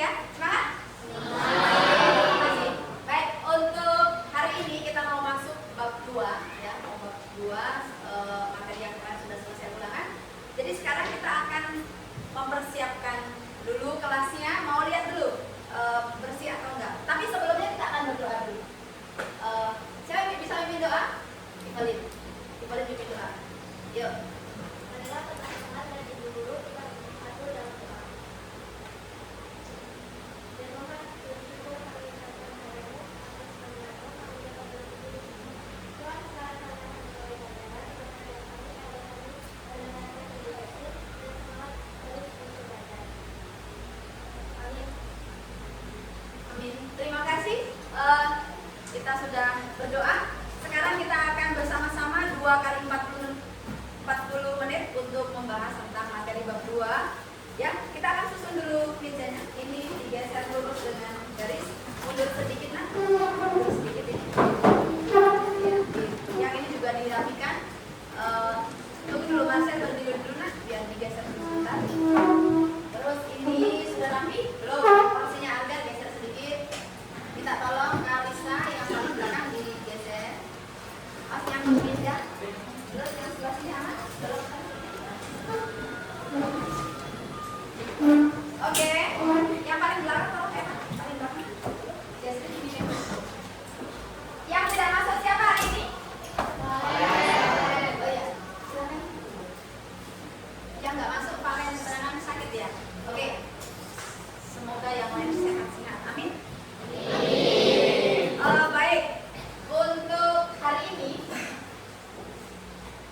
ya? Semangat? Terima kasih. Baik, untuk hari ini kita mau masuk bab 2 ya, bab 2 materi yang kemarin sudah selesai ulangan. Jadi sekarang kita akan mempersiapkan dulu kelasnya, mau lihat dulu bersih atau enggak. Tapi sebelumnya kita akan berdoa dulu. Siapa bisa mimpin doa? Ivalin mimpin doa. Yuk. Marilah tetap dan ibu guru kita bersatu dalam doa. Dan mohon bersyukur kami ucapkan padamu atas pengiramu kami dapat bersyukur. Tuhan sekarang kami akan mulai belajar kepada kami mendengarkan penjelasan dan semangat terus beribadah. Amin. Amin. Terima kasih. Kita sudah berdoa. Sekarang kita akan bersama-sama 2 kali 40 menit untuk membahas tentang materi bab 2. Ya, kita akan susun dulu mejanya. Ini digeser lurus dengan garis. Mundur sedikit nah. Mundur sedikit ini. Ya, yang ini juga dirapikan. Tunggu dulu Marcel berdiri dulu nah, biar digeser dulu sebentar. Terus ini sudah rapi? Belum. Porsinya agak geser sedikit. Minta tolong Kak Lisa yang paling belakang digeser. Yang meja. Terus yang sebelah sini aman? Oke. Yang paling belakang tolong paling belakang. Geser di sini. Yang tidak masuk siapa hari ini? Oh ya. Silakan. Yang nggak masuk pakai serangan sakit ya. Oke. Semoga yang lain sehat-sehat. Amin. Baik. Untuk hari ini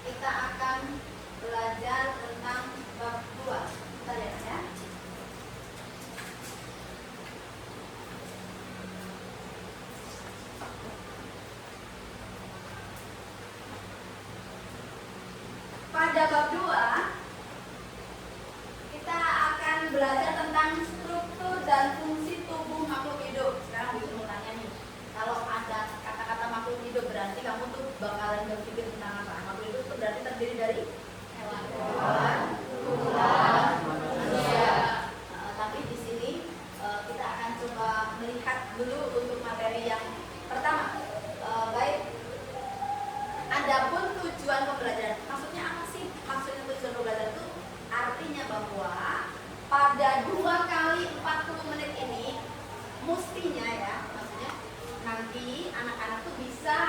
kita akan belajar tentang bab 2. Kita lihat ya. Pada bab 2 kita akan belajar tentang struktur dan fungsi tubuh makhluk hidup. Sekarang bisa mau tanya nih, kalau ada kata-kata makhluk hidup berarti kamu tuh bakalan berpikir tentang apa? Makhluk hidup itu berarti terdiri dari hewan, tumbuhan, manusia. Tapi di sini kita akan coba melihat dulu untuk materi yang pertama. Baik. Adapun tujuan pembelajaran, maksudnya apa sih? Maksudnya tujuan pembelajaran itu artinya bahwa pada 2 kali 40 menit ini mestinya ya, maksudnya nanti anak-anak tuh bisa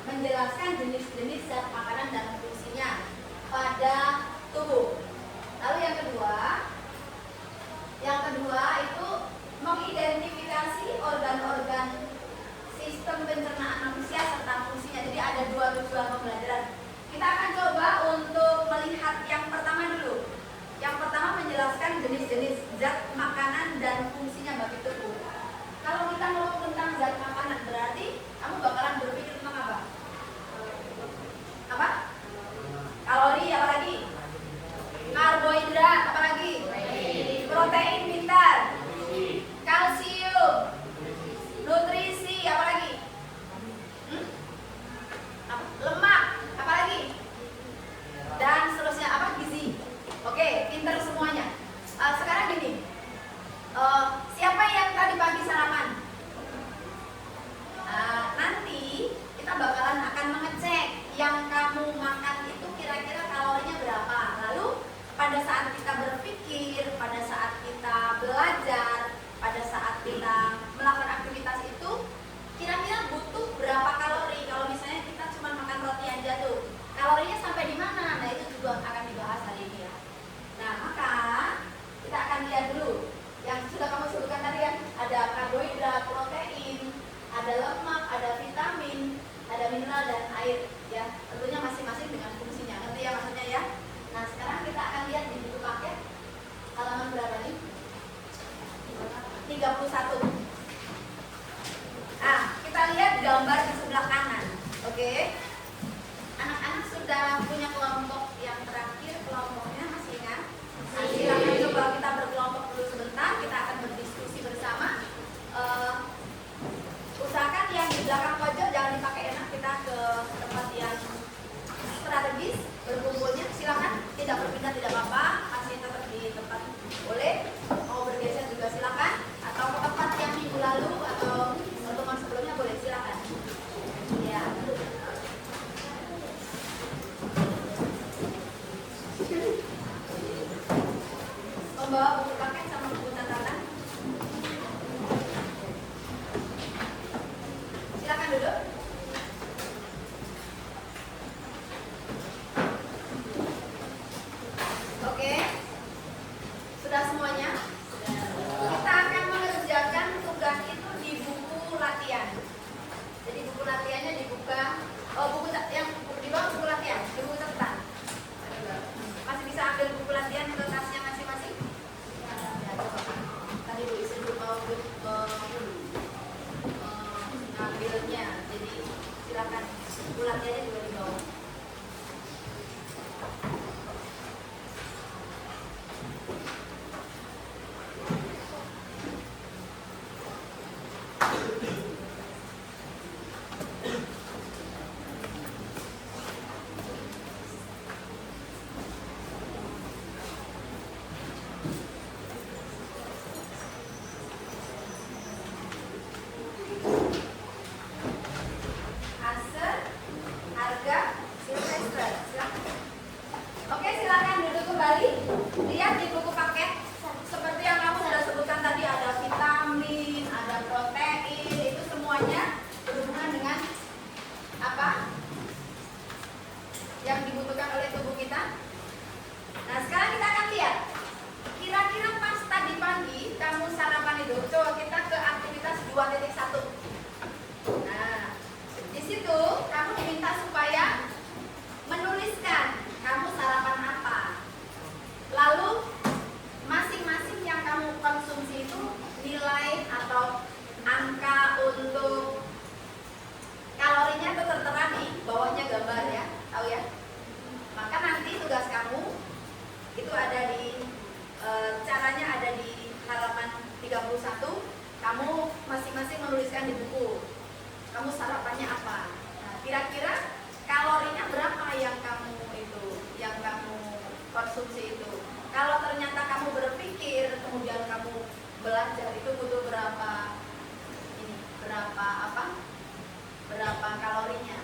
menjelaskan jenis-jenis zat makanan dan fungsinya pada tubuh. Lalu yang kedua itu mengidentifikasi organ-organ sistem pencernaan manusia serta fungsinya. Jadi ada 2 tujuan pembelajaran. Kita akan coba untuk melihat yang pertama dulu. Yang pertama menjelaskan jenis-jenis zat makanan dan fungsinya bagi tubuh. Kalau kita ngomong tentang zat makanan berarti kamu bakalan berpikir tentang apa? Apa? Kalori, apa lagi? Karbohidrat, apa lagi? Protein, pintar. Kalsium, nutrisi, apa lagi? Lemak, apa lagi? Dan seterusnya, apa? Gizi. Oke, pintar semuanya. Sekarang gini, siapa yang tadi pagi sarapan? Nanti kita bakalan akan mengecek yang kamu makan itu kira-kira kalorinya berapa. Lalu pada saat kita berpikir, pada saat kita belajar, pada saat kita melakukan aktivitas itu, kira-kira butuh berapa kalori. Kalau misalnya kita cuma makan roti aja tuh, kalorinya sampai di mana? Nah itu juga akan dibahas hari ini ya. Nah maka kita akan lihat dulu yang sudah kamu sebutkan tadi kan, ada karbohidrat, protein, ada lemak, ada vitamin, ada mineral dan air ya. Tentunya masing-masing dengan fungsinya. Ngerti ya maksudnya ya? Nah sekarang kita akan lihat di buku paket halaman berapa nih? 31. Kita lihat gambar di sebelah kanan. Oke. Anak-anak sudah punya kelompok yang terakhir, kelompoknya masih ingat? Silakan coba kita berkelompok dulu sebentar, kita akan berdiskusi bersama. Usahakan yang di belakang pojok jangan dipakai enak, kita ke tempat yang strategis berkumpulnya. Silakan, tidak berpindah tidak apa-apa, masih tetap di tempat boleh. Mau bergeser juga silakan, atau belajar itu butuh berapa ini, berapa kalorinya.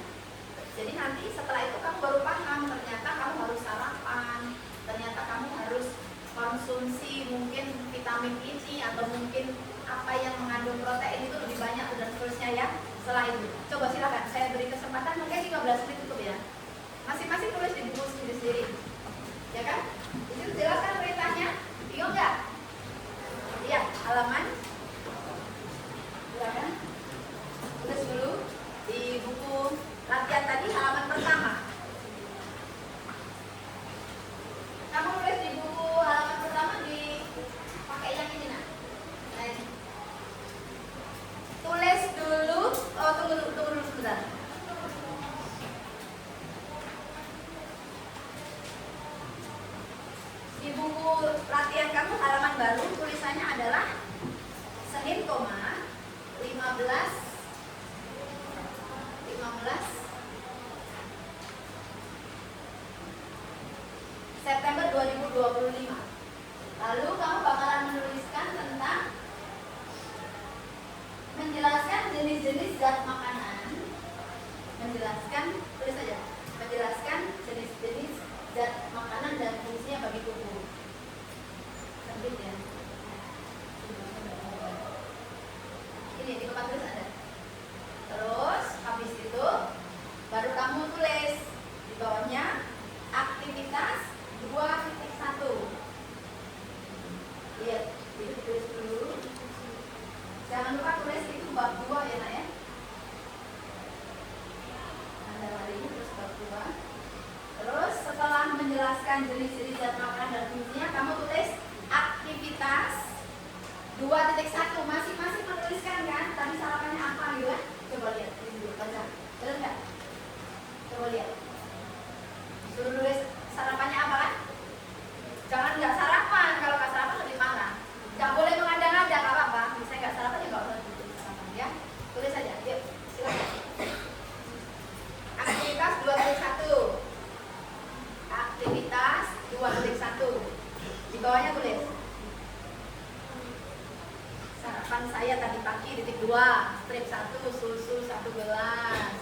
Jadi nanti setelah itu kamu baru paham, ternyata kamu harus sarapan, ternyata kamu harus konsumsi mungkin vitamin ini atau mungkin apa yang mengandung protein itu lebih banyak dan seterusnya ya. Setelah itu, coba silakan saya beri kesempatan mungkin 15 menit cukup ya. Masing-masing tulis di buku sendiri-sendiri, ya kan? Itu jelaskan perintahnya, bingung nggak? Lihat halaman, silakan tulis dulu di buku latihan tadi halaman pertama. Kamu tulis di buku halaman pertama dipakai yang ini nah. Nah ini. Tulis dulu. Oh tunggu dulu sebentar. Di buku latihan kamu halaman baru tulisannya adalah Senin, 15 September 2025. Lalu kamu bakalan menuliskan tentang menjelaskan jenis-jenis zat makanan. Tulis saja. Menjelaskan jenis-jenis zat makanan dan fungsinya bagi tubuh. Terbit ya. Ini di tempat tulis ada. Terus habis itu baru kamu tulis di bawahnya aktivitas 2.1. Lihat, itu ditulis dulu. Jangan lupa tulis itu bab 2 ya nak ya. Anda hari ini terus bab 2. Terus setelah menjelaskan jenis-jenis zat makanan dan fungsinya, kamu tulis aktivitas 2.1. Masing-masing menuliskan kan tadi sarapannya apa gitu kan? Coba lihat ini dulu baca. Benar nggak? Coba lihat. Suruh nulis sarapannya apa kan? Jangan nggak sarapan, kalau nggak sarapan lebih marah. Nggak boleh mengada-ngada, nggak apa-apa. Misalnya nggak sarapan ya nggak usah tulis sarapan ya. Tulis aja, yuk silakan. Aktivitas 2.1. Aktivitas 2.1. Di bawahnya tulis. Sarapan saya tadi pagi titik 2, strip 1, susu 1 gelas.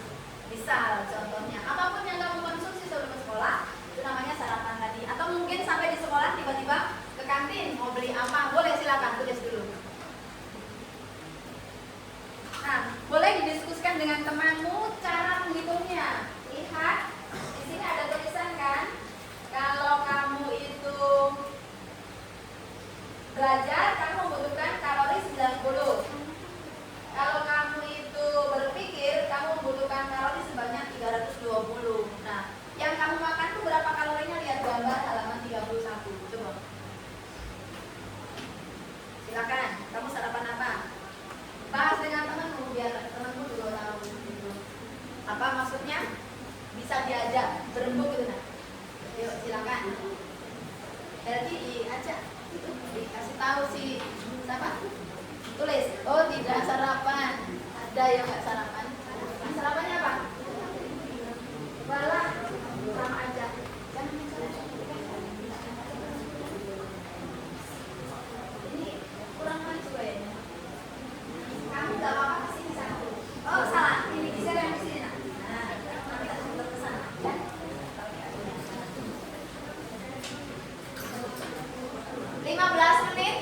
Misal contohnya, apapun yang kamu konsumsi sebelum ke sekolah itu namanya sarapan tadi. Atau mungkin sampai di sekolah tiba-tiba ke kantin mau beli apa, boleh silakan tulis dulu. Nah, boleh didiskusikan dengan temanmu cara menghitungnya. Lihat, di sini ada tulisan kan? Kalau kamu itu belajar, kamu membutuhkan kalori 90. Kalau kamu itu berpikir, kamu membutuhkan kalori sebanyak 320. Nah, yang kamu makan itu berapa kalorinya? Lihat gambar halaman 31. Coba. Silakan, kamu sarapan apa? Bahas dengan temanmu biar temanmu juga tahu gitu. Apa maksudnya? Bisa diajak berembuk gitu nah. Yuk, silakan. Jadi diajak gitu, dikasih tahu si siapa? Tulis. Oh, tidak sarapan. Ada yang nggak sarapan. Nah, sarapannya apa? Balah sama aja. Jangan ini kurang maju kayaknya. Kamu nggak apa-apa kesini satu. Oh salah. Ini bisa yang di sini. Nah, nanti kita coba ke sana. Ya. 15 menit.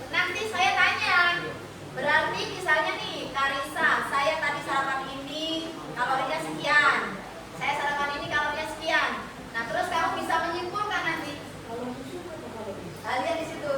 Nanti saya tanya. Berarti misalnya nih, Karisa, saya tadi sarapan ini kalorinya sekian. Saya sarapan ini kalorinya sekian. Nah, terus kamu bisa menyimpulkan nanti. Nah, lihat di situ.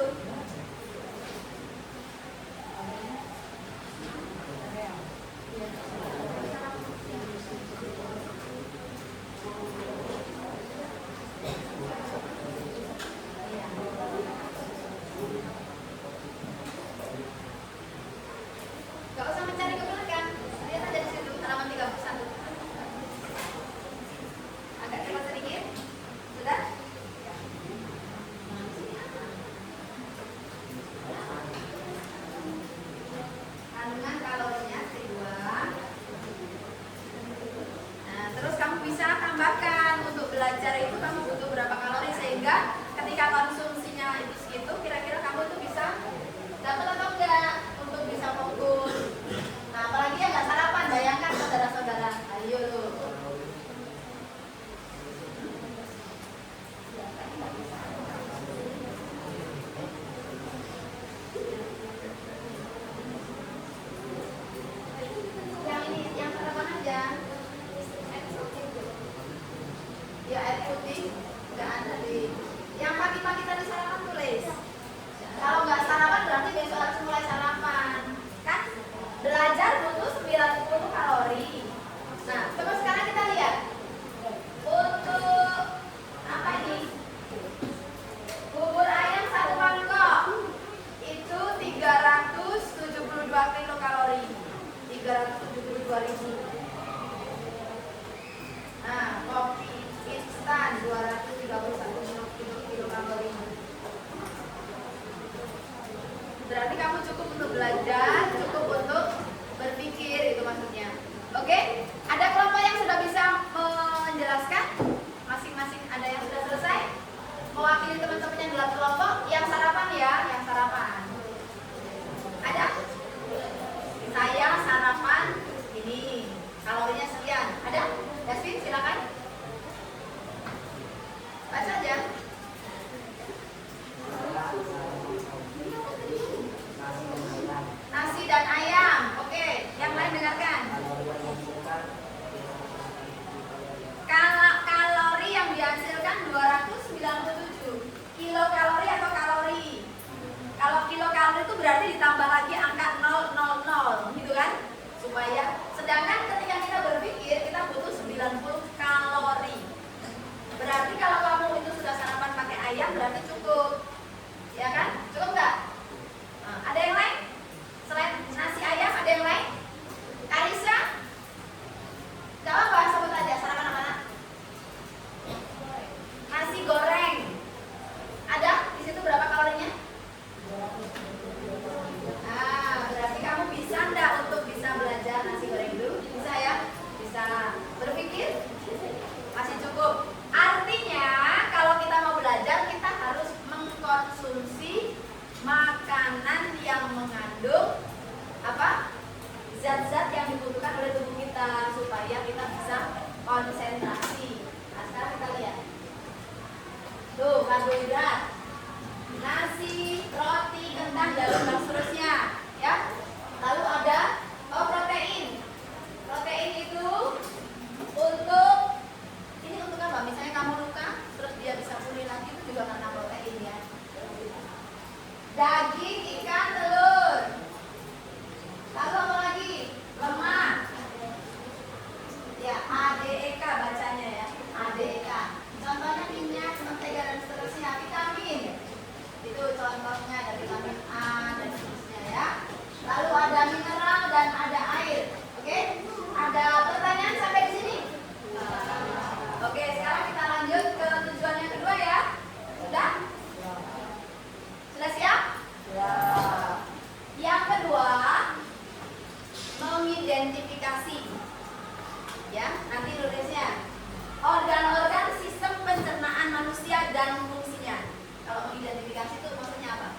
Gak usah mencari ke belakang. Lihat aja di situ halaman 31. Berarti kamu cukup untuk belajar, cukup untuk berpikir, itu maksudnya. Oke? Ada kelompok yang sudah bisa menjelaskan? Masing-masing ada yang sudah selesai? Mewakili teman-temannya dalam kelompok. Yang sarapan ya, yang sarapan. Ada? Saya sarapan ini, kalorinya sekian. Ada? Yasmin, silakan. Baca aja. Nasi dan ayam. Oke, yang lain dengarkan. Kalori yang dihasilkan 297 kilokalori atau kalori. Kalau kilokalori itu berarti ditambah lagi angka 000 gitu kan? Supaya sedangkan ketika kita berpikir kita butuh 90 kalori. Berarti kalau kamu itu sudah sarapan pakai ayam berarti cukup. Ya kan? Cukup nggak? Nah, ada yang lain? Selain nasi ayam ada yang lain? Karisa? Gak apa-apa, sebut aja sarapan apa? Nasi goreng. Ada? Di situ berapa kalorinya? Nah, berarti kamu bisa enggak untuk bisa belajar nasi goreng dulu? Bisa ya? Bisa berpikir? Masih cukup. Artinya kalau kita mau belajar kita harus mengkonsumsi makanan yang mengandung apa? Zat-zat yang dibutuhkan oleh tubuh kita supaya kita bisa konsentrasi. Nah, sekarang kita lihat. Tuh, karbohidrat. Nasi, roti, kentang, jagung dan seterusnya, ya. Lalu ada protein. Protein itu untuk ini untuk apa? Misalnya kamu luka, terus dia bisa pulih lagi itu juga karena protein ya. Daging, ikan, telur. Lalu apa lagi? Lemak. Ya, ADEK bacanya ya. ADEK. Contohnya minyak, mentega dan seterusnya. Vitamin. Itu contohnya ada vitamin A dan seterusnya ya. Lalu ada mineral dan ada air. Oke? Ada pertanyaan sampai di sini? Oke, sekarang kita lanjut ke tujuan yang kedua ya. Sudah? Sudah siap? Ya. Yang kedua, mengidentifikasi. Ya, nanti nulisnya. Organ-organ sistem pencernaan manusia dan fungsinya. Kalau mengidentifikasi itu maksudnya apa?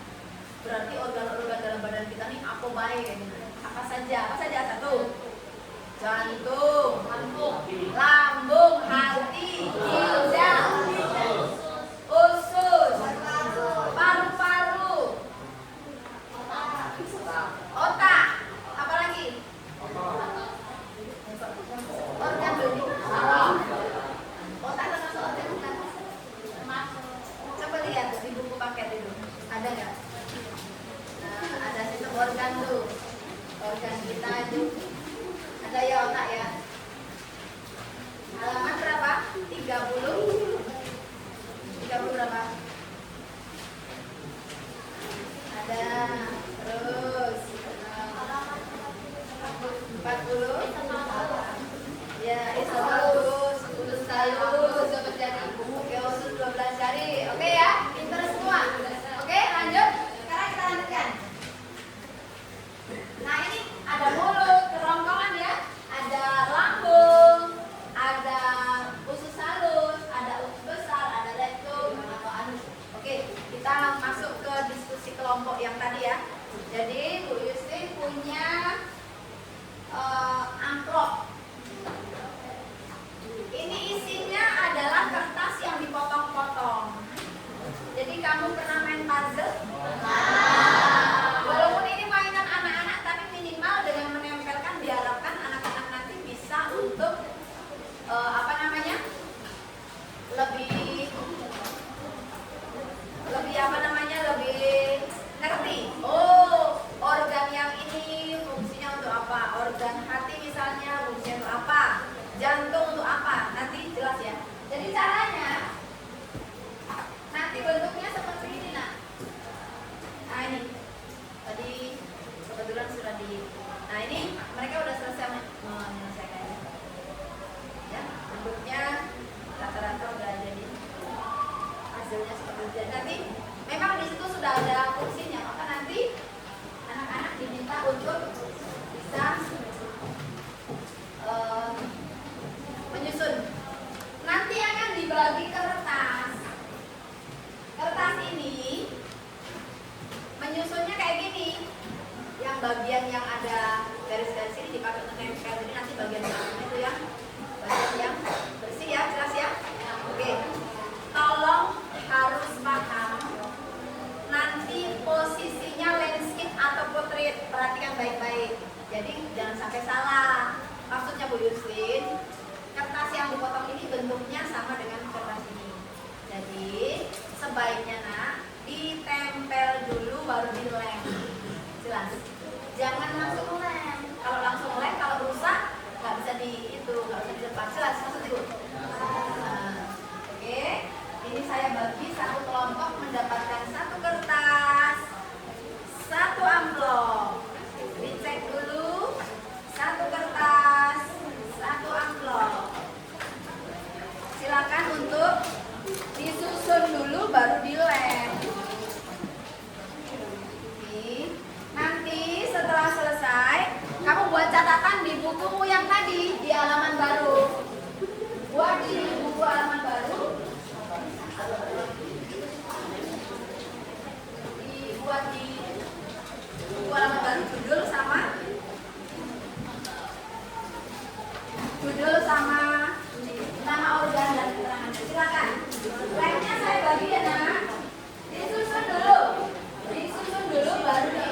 Berarti organ-organ dalam badan kita nih apa baik kayak gitu. Apa saja? Apa saja? Satu. Jantung, lambung, hati, ginjal, usus, paru-paru, otak. Apa lagi? Organ dulu. Otak termasuk organ bukan? Coba lihat di buku paket itu. Ada nggak? Nah, ada sistem organ tuh. Organ kita itu. Ada ya otak ya. Halaman berapa? 30. 30 berapa? Ada. Terus 40. Ya, itu bagus. Usus halus dapat jadi. Oke, usus 12 jari. Oke ya, pinter semua. Oke, lanjut. Sekarang kita lanjutkan. Nah, ini ada mulut, kerongkongan ya. Ada lambung, ada usus halus, ada usus besar, ada rektum atau anus. Oke, kita masuk ke diskusi kelompok yang tadi ya. bagian yang ada garis-garis ini dipakai untuk nempel. Jadi nanti bagian belakang itu ya bagian yang bersih ya, jelas ya. Oke, tolong harus paham nanti posisinya landscape atau portrait, perhatikan baik-baik. Jadi jangan sampai salah. Maksudnya Bu Yuslin, kertas yang dipotong ini bentuknya sama dengan kertas ini. Jadi sebaiknya nak ditempel dulu baru dilem. Jelas? Jangan langsung lem. Kalau langsung lem, kalau rusak nggak bisa nggak bisa dilepas. Jelas maksud Ibu? Oke. Ini saya bagi satu kelompok mendapatkan satu kertas, satu amplop. Dicek dulu, satu kertas, satu amplop. Silakan untuk disusun dulu baru dilem. Nanti setelah selesai, kamu buat catatan di bukumu yang tadi di halaman baru. Buat di buku halaman baru. Dibuat di buku halaman baru judul sama nama organ dan keterangan. Silakan. Lemnya saya bagi ya nak. Disusun dulu baru di.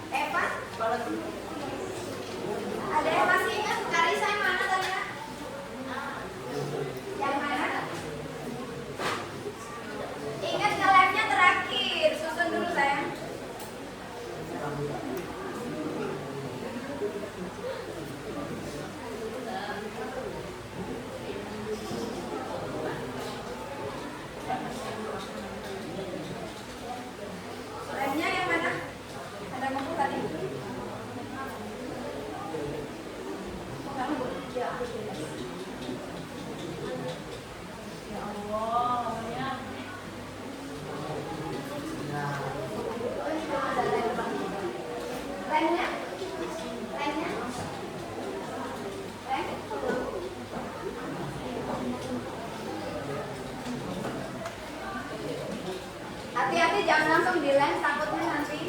Eva? Ada yang masih ingat cari saya mana tadi ya? Yang mana? Ingat ke lemnya terakhir, susun dulu sayang. Lemnya yang mana? Ada buku tadi? Ya Allah, ya. Lemnya? Hati-hati jangan langsung dilem, takutnya nanti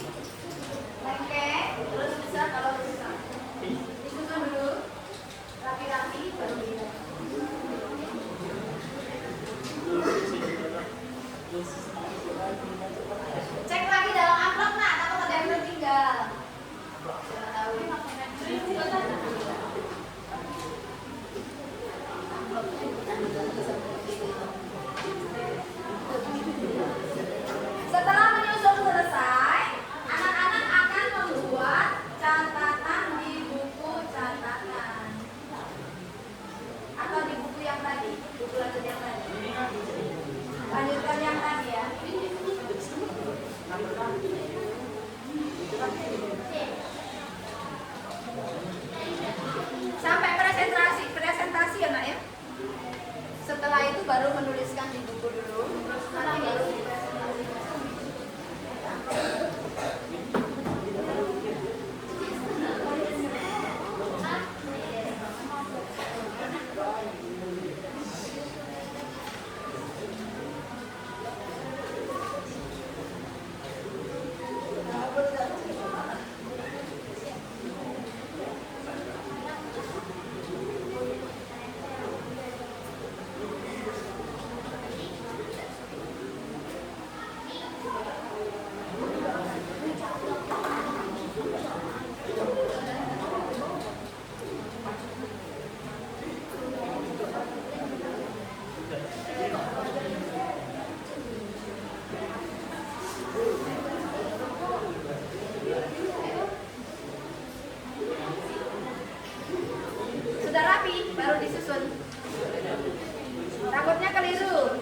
lengket, terus bisa kalau rusak. Disusun dulu, rapi-rapi baru dilem. Cek lagi dalam amplop nak, takut ada yang tertinggal. Setelah menyusun selesai, anak-anak akan membuat catatan di buku catatan atau di buku yang tadi, buku lanjut yang tadi. Lanjutkan yang tadi ya. Sampai presentasi ya nak ya. Setelah itu baru menuliskan di buku dulu. Nanti baru dipresentasikan. Sudah rapi, baru disusun. Takutnya keliru.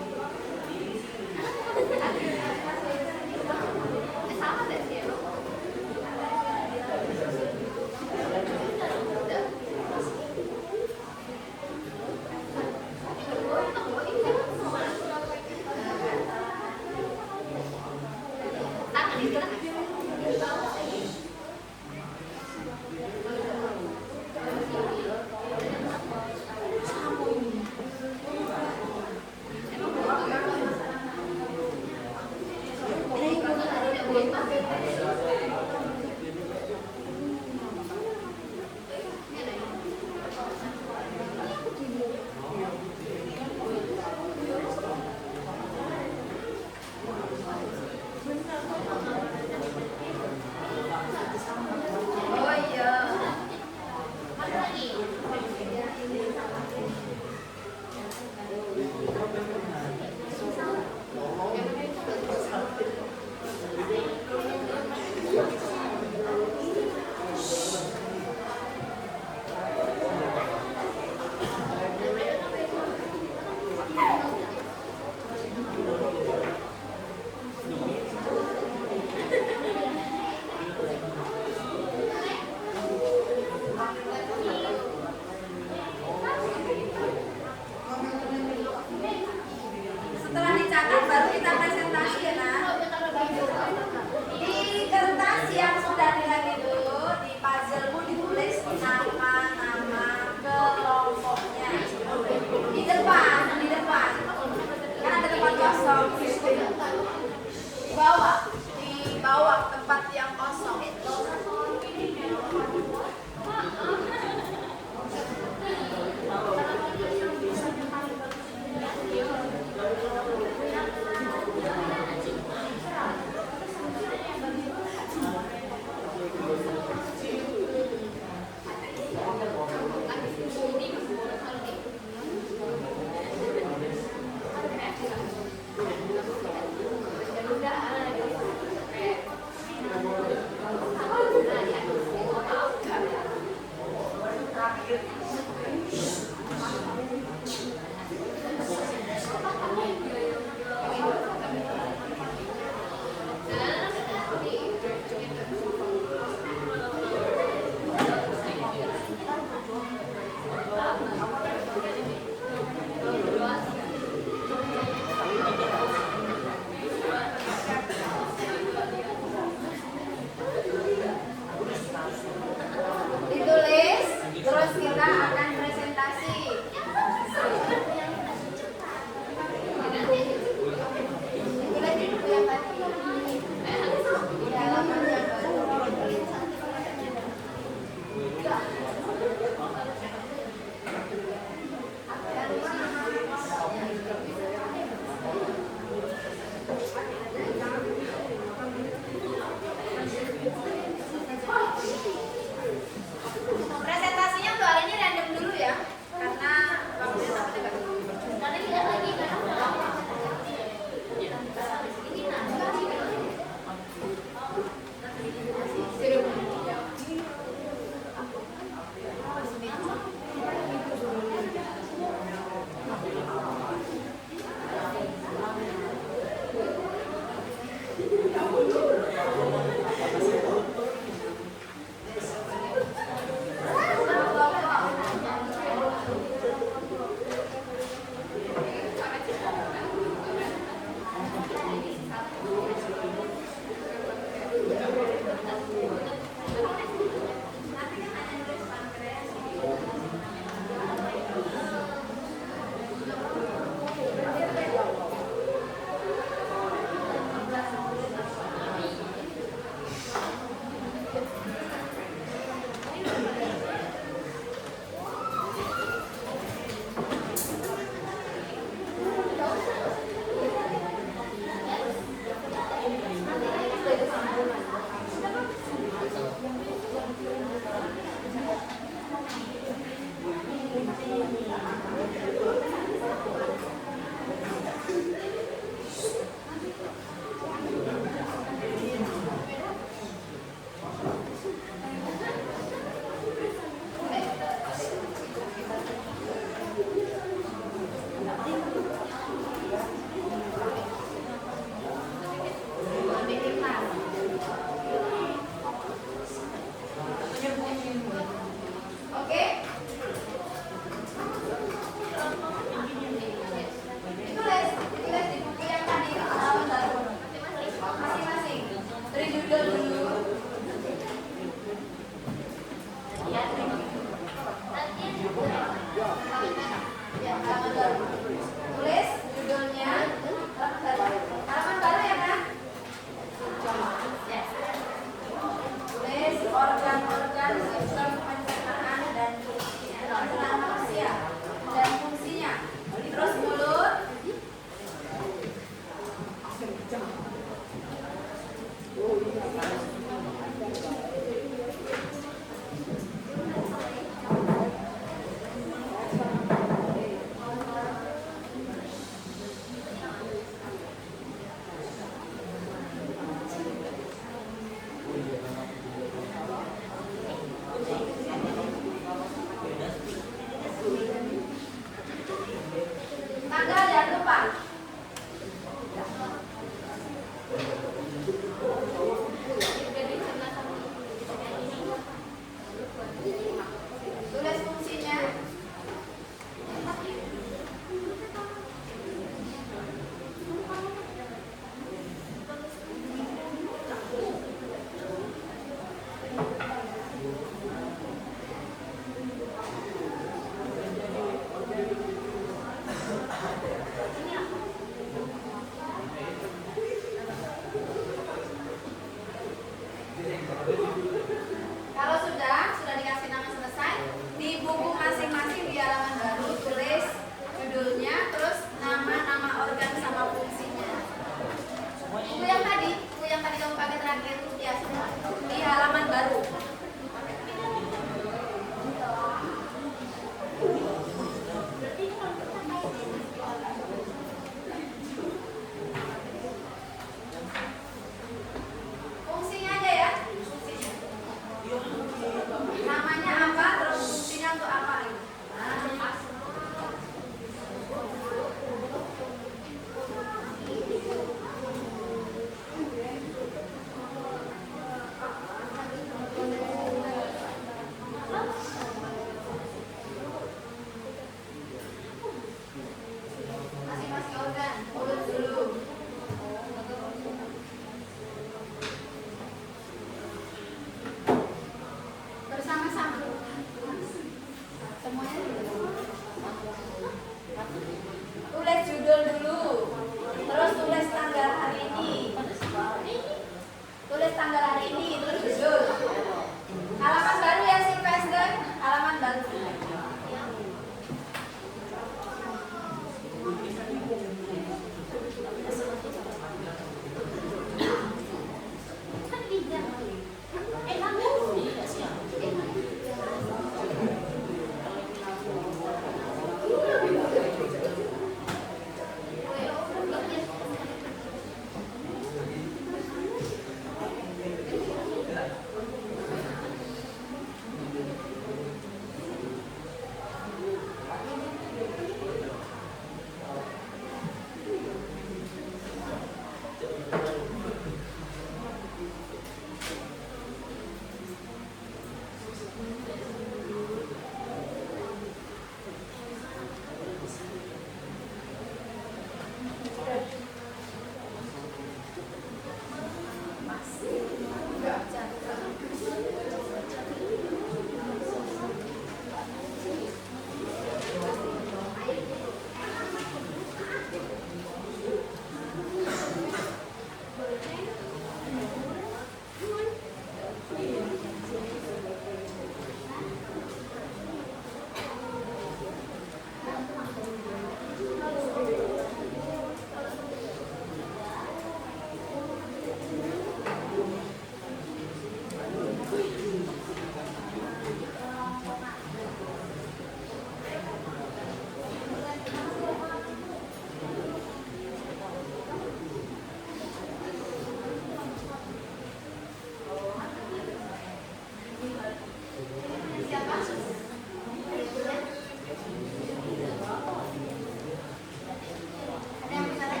Ada yang bisa lem?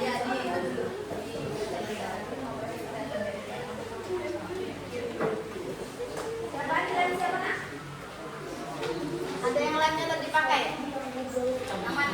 Ya, di itu dulu. Siapa di lem siapa nak? Ada yang lemnya tadi dipakai? Aman.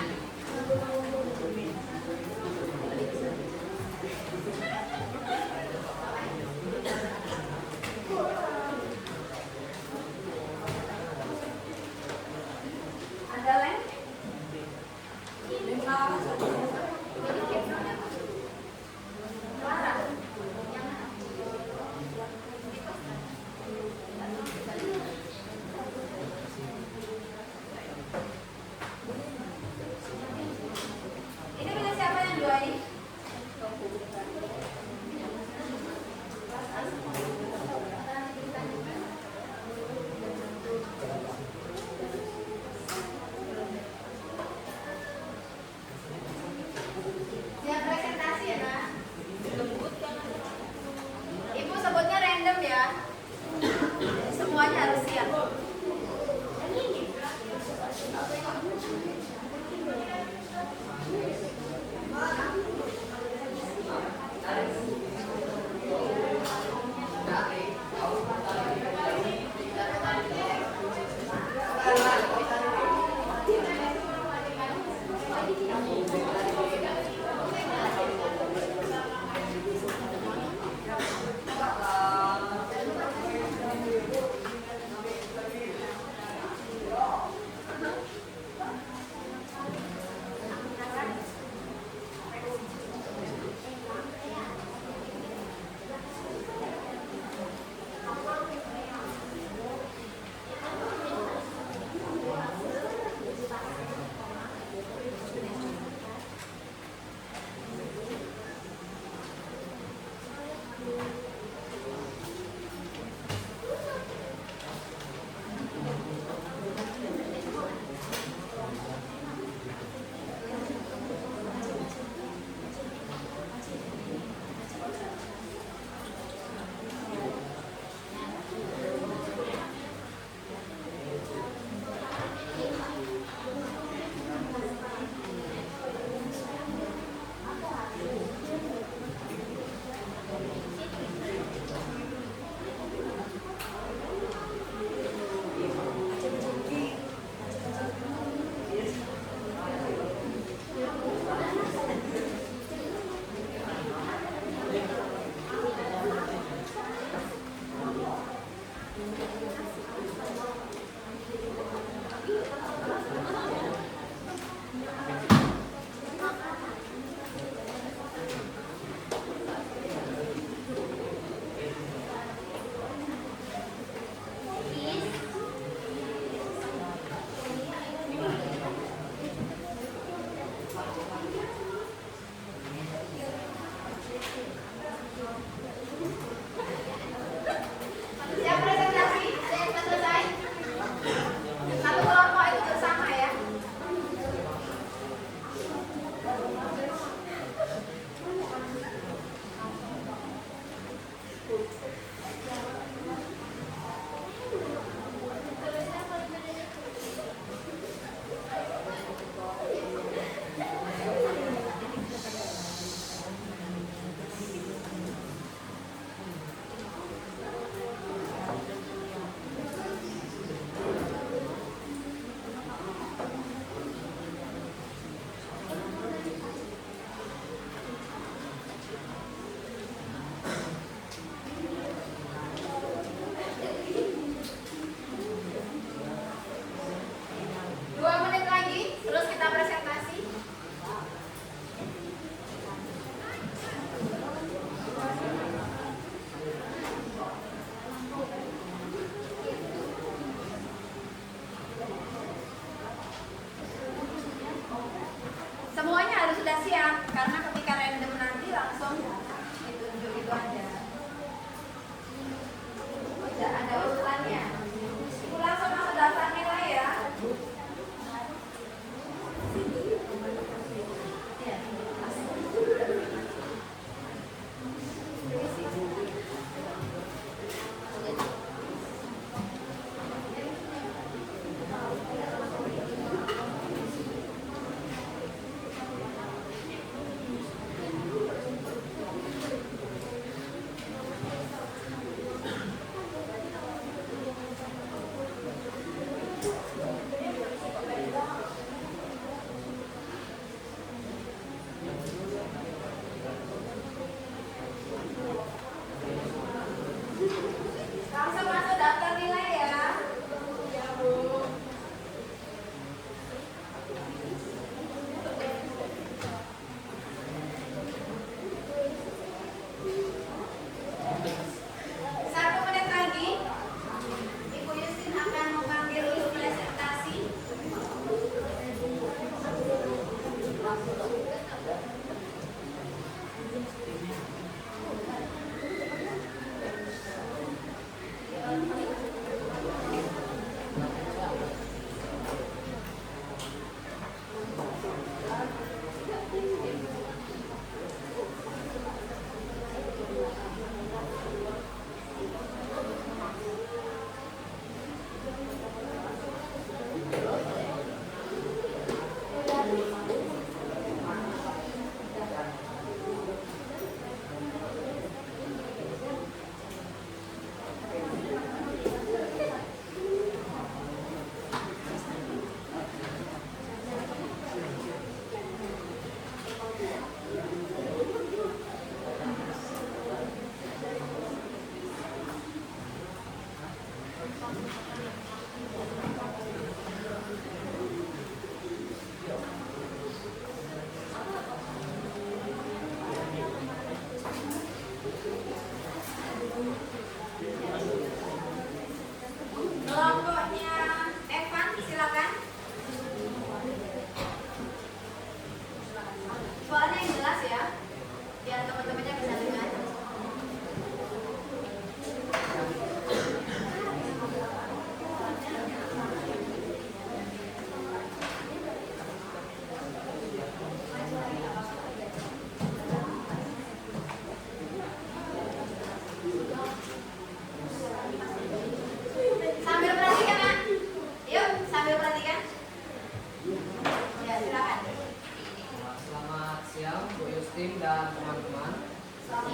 siang teman-teman. Pada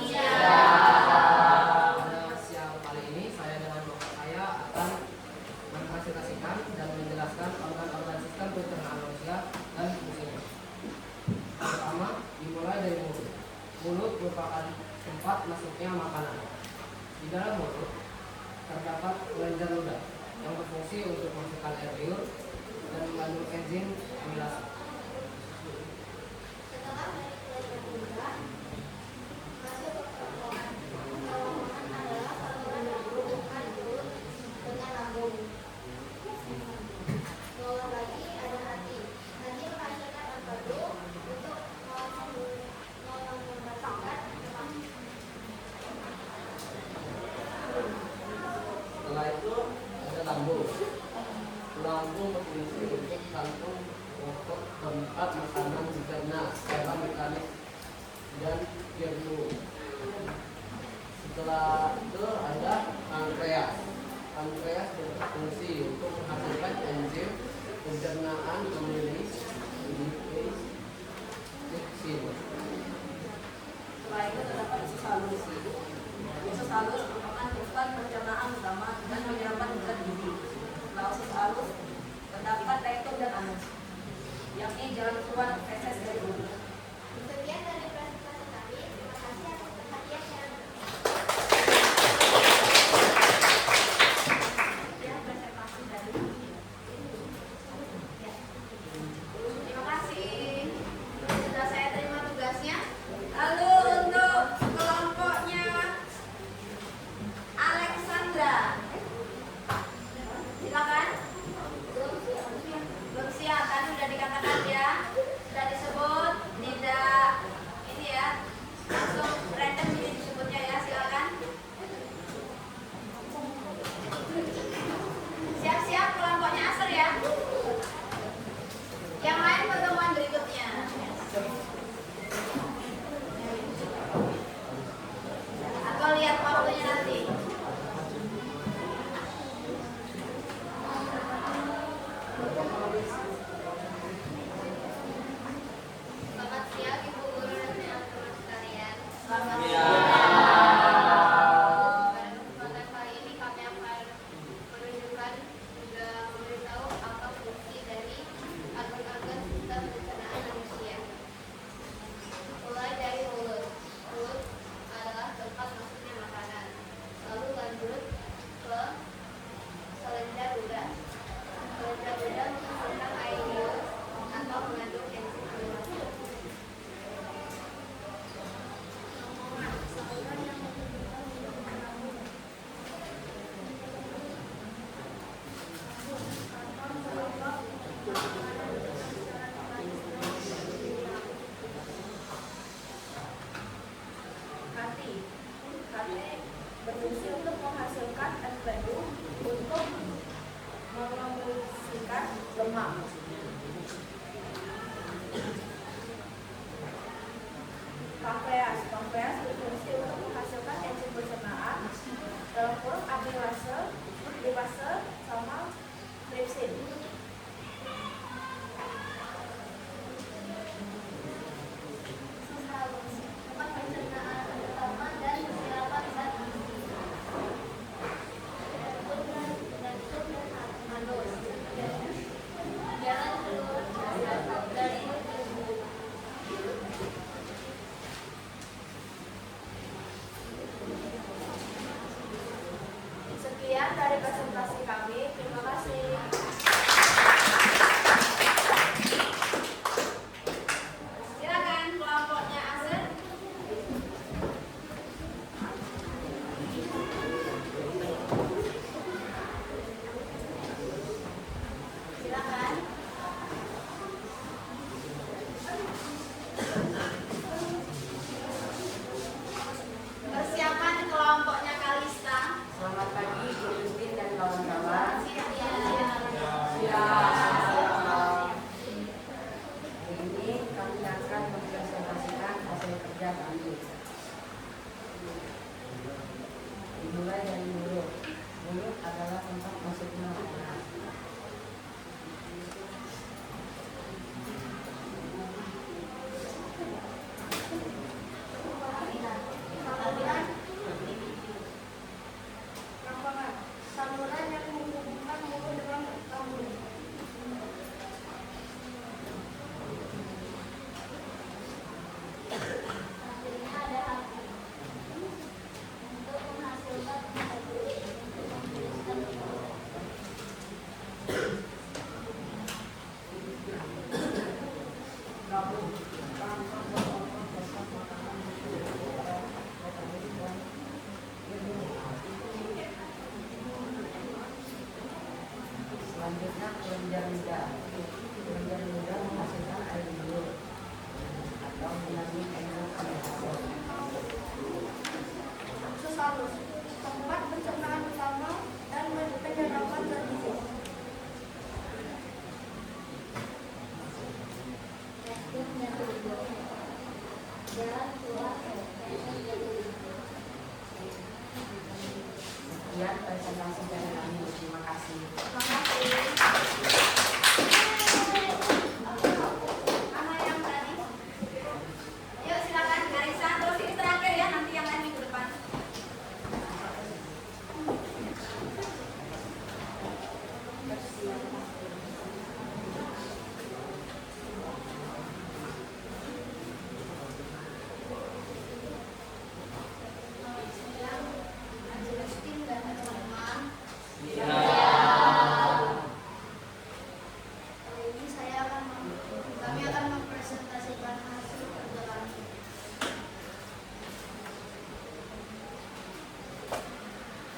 siang kali ini saya dengan bapak saya akan mempresentasikan dan menjelaskan organ-organ sistem pencernaan manusia dan fungsinya. Pertama, dimulai dari mulut. Mulut merupakan tempat masuknya makanan. Di dalam mulut terdapat kelenjar ludah yang berfungsi untuk memasukkan air liur dan mengandung enzim amilase. Setelah dari kelenjar ludah masuk ke kerongkongan. Kerongkongan adalah saluran yang menghubungkan mulut dengan lambung. Bawah lagi ada hati. Hati menghasilkan empedu untuk memasukkan Setelah itu ada lambung. Lambung berfungsi untuk kantung untuk tempat makanan dicerna secara mekanik dan jenuh. Setelah itu ada pankreas. Pankreas berfungsi untuk menghasilkan enzim pencernaan pemilih tripsin. Setelah itu terdapat usus halus. Usus halus merupakan tempat pencernaan utama dan penyerapan zat gizi. Setelah usus halus terdapat rektum dan anus, yakni jalan keluar feses dari mulut. Sekian dari presentasi kami. Terima kasih atas perhatiannya. Ya, presentasi dari ya. Terima kasih. Sudah saya terima tugasnya. Lalu untuk kelompoknya Alexandra, silakan. Belum siap, tadi sudah dikatakan ya, sudah disebut, tidak ini ya, langsung random ini disebutnya ya, silakan. Siap-siap kelompoknya Asr ya. Yang lain pertemuan berikutnya. Atau lihat waktunya nanti. Selamat siang Ibu Guru dan teman-teman sekalian. Selamat Pada kesempatan kali ini kami akan menunjukkan juga memberitahu apa fungsi dari organ-organ sistem pencernaan manusia. Mulai dari mulut. Mulut adalah tempat masuknya makanan. Lalu lanjut ke kelenjar ludah. Kelenjar ludah menghasilkan air liur atau mengandung enzim amilase. Saluran yang menghubungkan mulut dengan lambung. Kantong berlubang untuk makanan dengan secara mekanis dan dinamis. Hati berfungsi untuk menghasilkan empedu untuk memulsikan lemak. Pankreas berfungsi untuk menghasilkan enzim pencernaan dalam kurung amilase, lipase, sama tripsin. Usus halus, tempat pencernaan utama dan penyerapan zat gizi. Jantung dan anus. Jalan keluar dari tubuh. Sekian dari presentasi kami. Terima kasih. Silakan kelompoknya Asr. Silakan. Persiapan kelompoknya Kalista. Selamat pagi, Bu Justin dan kawan-kawan. Siap. Hari ini kami akan mempresentasikan hasil kerja kami. Dimulai dari mulut. Mulut adalah tempat masuknya makanan. biar mudah menghasilkan air liur atau melalui endokrinasal. Usus halus, tempat pencernaan utama dan penyerapan zat gizi. Sekian presentasi dari kami. Terima kasih. Terima kasih. Mana yang tadi? Yuk silakan Karisa. Terus ini terakhir ya, nanti yang lain minggu depan. Justin dan teman-teman. Kali ini kami akan mempresentasikan hasil kerja kami.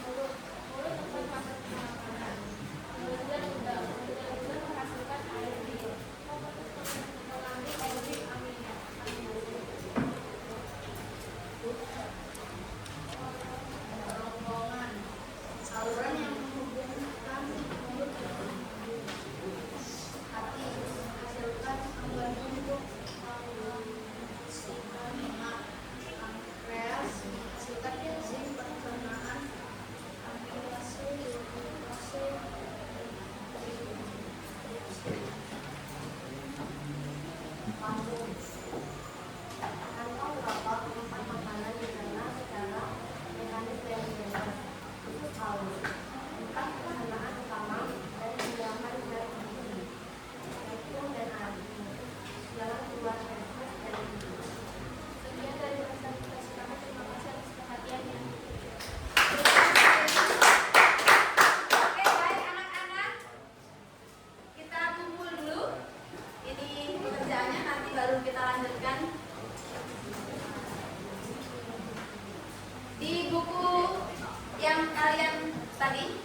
Mulut tempat masak makanan. Kemudian menghasilkan air liur. Mengandung enzim aminase. Rombongan saluran yang menghubungkan mulut dengan hati menghasilkan organ untuk lemak. Pankreas menghasilkan enzim pencernaan amilase, glukose, lambung. Kantong rapat tempat makanan dicerna secara mekanis dan bebas. Usus halus, tempat pencernaan utama dan penyiapan zat gizi, kalsium dan air, jalan keluar feses dari tubuh. Sekian dari presentasi kami. Terima kasih atas perhatiannya. Oke, baik anak-anak. Kita kumpul dulu. Ini pekerjaannya nanti baru kita lanjutkan. Di buku yang kalian tadi